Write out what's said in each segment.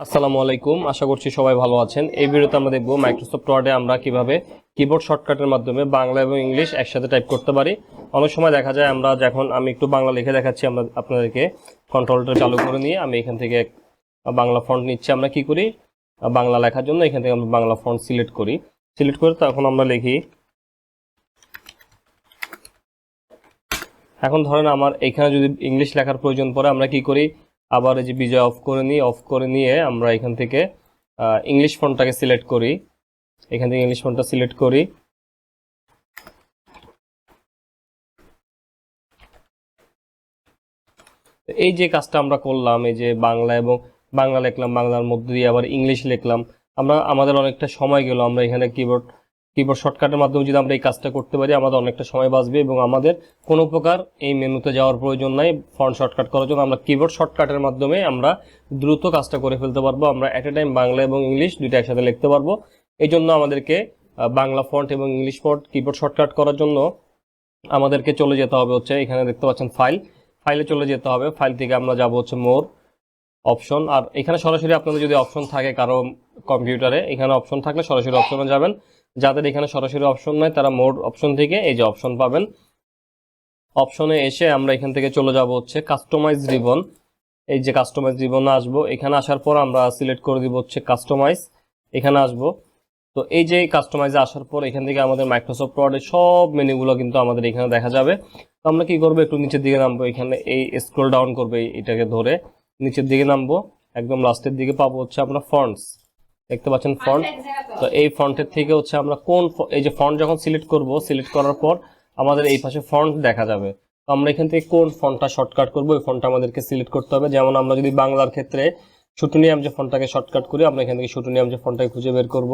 আসসালামু আলাইকুম, আশা করছি সবাই ভালো আছেন। এই ভিডিওতে আমরা দেখব মাইক্রোসফট ওয়ার্ডে আমরা কিভাবে কিবোর্ড শর্টকাটের মাধ্যমে বাংলা এবং ইংলিশ একসাথে টাইপ করতে পারি। অনেক সময় দেখা যায় আমরা যখন আমি একটু বাংলা লিখে দেখাচ্ছি আমরা আপনাদেরকে, কন্ট্রোলটা চালু করে নিয়ে আমি এখান থেকে বাংলা ফন্ট নিচ্ছি। আমরা কি করি, বাংলা লেখার জন্য এখান থেকে আমরা বাংলা ফন্ট সিলেক্ট করি। সিলেক্ট করে তখন আমরা লিখি। এখন ধরেন আমার এখানে যদি ইংলিশ লেখার প্রয়োজন পড়ে আমরা কি করি, আবার এই যে বিজয় অফ করে নিয়ে আমরা এখান থেকে ইংলিশ ফন্টটাকে সিলেক্ট করি। এখান থেকে ইংলিশ ফন্টটা সিলেক্ট করি। এই যে কাজটা আমরা করলাম, এই যে বাংলা এবং বাংলা লিখলাম, বাংলার মধ্যে দিয়ে আবার ইংলিশ লিখলাম, আমাদের অনেকটা সময় গেল। আমরা এখানে কিবোর্ড শর্টকাটের মাধ্যমে যদি আমরা এই কাজটা করতে পারি আমাদের অনেকটা সময় বাঁচবে এবং আমাদের কোনো প্রকার এই মেনুতে যাওয়ার প্রয়োজন নাই। ফন্ট শর্টকাট করার জন্য আমরা কিবোর্ড শর্টকাটের মাধ্যমে আমরা দ্রুত কাজটা করে ফেলতে পারবো। আমরা এট এ টাইম বাংলা এবং ইংলিশ দুইটা একসাথে লিখতে পারবো। এই জন্য আমাদেরকে বাংলা ফন্ট এবং ইংলিশ ফন্ট কিবোর্ড শর্টকাট করার জন্য আমাদেরকে চলে যেতে হবে হচ্ছে, এখানে দেখতে পাচ্ছেন ফাইলে চলে যেতে হবে। ফাইল থেকে আমরা যাব হচ্ছে মোর অপশন। আর এখানে সরাসরি আপনাদের যদি অপশন থাকে কারো কম্পিউটারে, এখানে অপশন থাকলে সরাসরি অপশনে যাবেন। যাদের এখানে সরাসরি অপশন নাই তারা মোড অপশন থেকে এই যে অপশন পাবেন। অপশনে এসে আমরা এখান থেকে চলে যাব হচ্ছে কাস্টমাইজ রিবন। এই যে কাস্টমাইজ রিবনে আসবো। এখানে আসার পর আমরা সিলেক্ট করে দিব হচ্ছে কাস্টমাইজ। এখানে আসবো। তো এই যে কাস্টমাইজে আসার পর এখান থেকে আমাদের মাইক্রোসফট ওয়ার্ডের সব মেনুগুলো কিন্তু আমাদের এখানে দেখা যাবে। তো আমরা কি করবো, একটু নিচের দিকে নামবো। এখানে এই স্ক্রল ডাউন করবে, এটাকে ধরে নিচের দিকে নামবো। একদম লাস্টের দিকে পাবো হচ্ছে আমরা ফন্টস, দেখতে পাচ্ছেন ফন্ট। তো এই ফন্টের থেকে হচ্ছে আমরা এই যে ফন্ট যখন সিলেক্ট করব, সিলেক্ট করার পর আমাদের এই পাশে ফন্ট দেখা যাবে। তো আমরা এখান থেকে কোন ফন্টটা শর্টকাট করবো ওই ফন্টটা আমাদেরকে সিলেক্ট করতে হবে। যেমন আমরা যদি বাংলার ক্ষেত্রে শুটুনিয়াম যে ফন্টটাকে শর্টকাট করি, আমরা এখান থেকে শুটুনিয়াম যে ফন্টটাকে খুঁজে বের করব।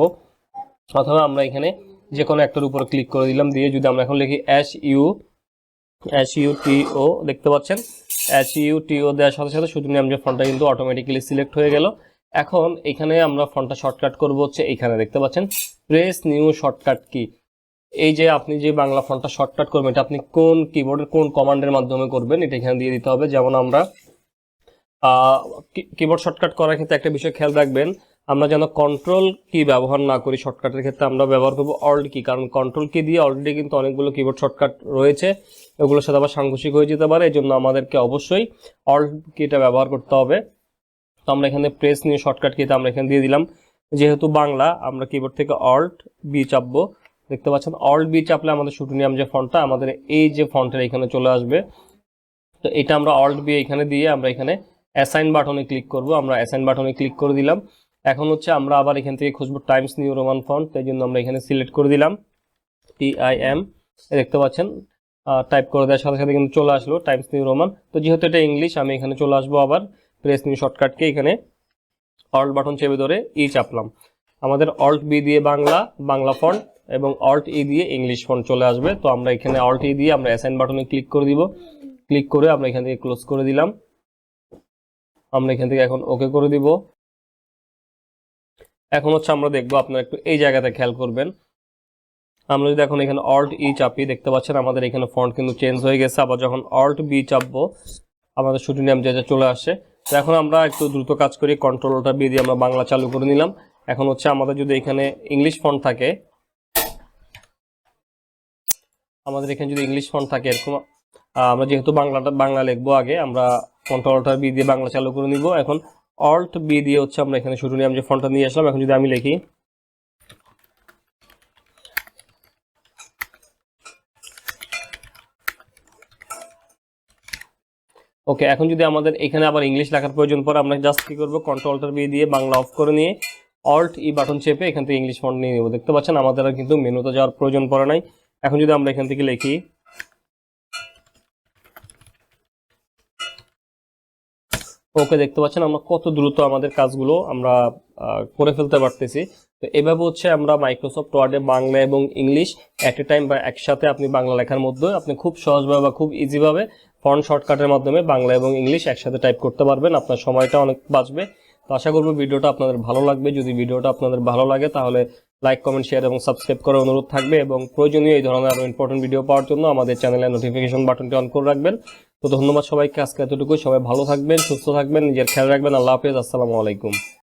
অথবা আমরা এখানে যে কোনো একটার উপর ক্লিক করে দিলাম, দিয়ে যদি আমরা এখন লিখি SUTO, দেখতে পাচ্ছেন SUTO দেওয়ার সাথে সাথে শুটুনিয়াম যে ফন্টটা কিন্তু অটোমেটিক্যালি সিলেক্ট হয়ে গেল। এখন এখানে আমরা ফন্টটা শর্টকাট করব হচ্ছে এখানে দেখতে পাচ্ছেন প্রেস নিউ শর্টকাট কি। এই যে আপনি যে বাংলা ফন্টটা শর্টকাট করবেন এটা আপনি কোন কিবোর্ডের কোন কমান্ডের মাধ্যমে করবেন এটা এখানে দিয়ে দিতে হবে। যেমন আমরা কিবোর্ড শর্টকাট করার ক্ষেত্রে একটা বিষয় খেয়াল রাখবেন, আমরা যেন কন্ট্রোল কি ব্যবহার না করি। শর্টকাটের ক্ষেত্রে আমরা ব্যবহার করব অল্ট কি, কারণ কন্ট্রোল কি দিয়ে অলরেডি কিন্তু অনেকগুলো কিবোর্ড শর্টকাট রয়েছে, এগুলোর সাথে আবার সাংঘর্ষিক হয়ে যেতে পারে। এই জন্য আমাদেরকে অবশ্যই অল্ট কিটা ব্যবহার করতে হবে। তো আমরা এখানে প্রেস নিয়ে শর্টকাট কিতে আমরা এখানে দিয়ে দিলাম। যেহেতু বাংলা আমরা কিবোর্ড থেকে অল্ট বি চাপবো, দেখতে পাচ্ছেন অল্ট বি চাপলে আমাদের শুটুনিয়াম যে ফন্টটা আমাদের এই যে ফন্টের এখানে চলে আসবে। তো এটা আমরা অল্ট বি এখানে দিয়ে আমরা এখানে অ্যাসাইন বাটনে ক্লিক করব। আমরা অ্যাসাইন বাটনে ক্লিক করে দিলাম। এখন হচ্ছে আমরা আবার এখান থেকে খুঁজবো টাইমস নিউ রোমান ফন্ট, তাই জন্য আমরা এখানে সিলেক্ট করে দিলাম TIM। দেখতে পাচ্ছেন টাইপ করে দেওয়ার সাথে সাথে কিন্তু চলে আসলো টাইমস নিউ রোমান। তো যেহেতু এটা ইংলিশ আমি এখানে চলে আসবো আবার প্রেস নিউ শর্টকাটকে এখানে অল্ট বাটন চেপে ধরে চাপলাম। আমাদের অল্ট বি দিয়ে বাংলা ফন্ট এবং অল্ট দিয়ে ইংলিশ ফন্ট চলে আসবে। তো আমরা এখানে অল্ট দিয়ে আমরা অ্যাসাইন বাটনে ক্লিক করে দিব। ক্লিক করে আমরা এখান থেকে ক্লোজ করে দিলাম। আমরা এখান থেকে এখন ওকে করে দিব। এখন হচ্ছে আমরা দেখবো, আপনারা একটু এই জায়গাতে খেয়াল করবেন, আমরা যদি এখন এখানে অল্ট চাপি দেখতে পাচ্ছেন আমাদের এখানে ফন্ট কিন্তু চেঞ্জ হয়ে গেছে। আবার যখন অল্ট বি চাপবো আমাদের শুটুনিয়াম যে চলে আসে। তো এখন আমরা একটু দ্রুত কাজ করি, কন্ট্রোলটা বি দিয়ে আমরা বাংলা চালু করে নিলাম। এখন হচ্ছে আমাদের যদি এখানে ইংলিশ ফন্ট থাকে, আমাদের এখানে যদি ইংলিশ ফন্ট থাকে এরকম, আমরা যেহেতু বাংলা লিখবো আগে আমরা কন্ট্রোলটা বি দিয়ে বাংলা চালু করে নিব। এখন অল্ট বি দিয়ে হচ্ছে আমরা এখানে শুটুনিয়াম যে ফন্টটা নিয়ে আসলাম। এখন যদি আমি লিখি ওকে, এখন যদি আমাদের এখানে আবার ইংলিশ লেখার প্রয়োজন পড়ে আমরা জাস্ট কি করবো, কন্ট্রোলটা বি দিয়ে বাংলা অফ করে নিয়ে অল্ট বাটন চেপে এখান থেকে ইংলিশ ফন্ট নিয়ে নেব। দেখতে পাচ্ছেন আমাদের আর কিন্তু মেনুতে যাওয়ার প্রয়োজন পড়ে নাই। এখন যদি আমরা এখান থেকে লিখি ওকে, দেখতে পাচ্ছেন আমরা কত দ্রুত আমাদের কাজগুলো আমরা করে ফেলতে পারতেছি। তো এভাবে হচ্ছে আমরা মাইক্রোসফট ওয়ার্ডে বাংলা এবং ইংলিশ এট এ টাইম বা একসাথে আপনি বাংলা লেখার মধ্যে আপনি খুব সহজভাবে বা খুব ইজিভাবে ফন্ট শর্টকাটের মাধ্যমে বাংলা এবং ইংলিশ একসাথে টাইপ করতে পারবেন। আপনার সময়টা অনেক বাঁচবে। তো আশা করব ভিডিওটা আপনাদের ভালো লাগবে। যদি ভিডিওটা আপনাদের ভালো লাগে তাহলে লাইক, কমেন্ট, শেয়ার এবং সাবস্ক্রাইব করার অনুরোধ থাকবে এবং প্রয়োজনীয় এই ধরনের আরো ইম্পর্টেন্ট ভিডিও পাওয়ার জন্য আমাদের চ্যানেলের নোটিফিকেশন বাটনটি অন করে রাখবেন। তো ধন্যবাদ সবাইকে, আজকে এতটুকুই। সবাই ভালো থাকবেন, সুস্থ থাকবেন, নিজের খেয়াল রাখবেন। আল্লাহ হাফেজ, আসসালামু আলাইকুম।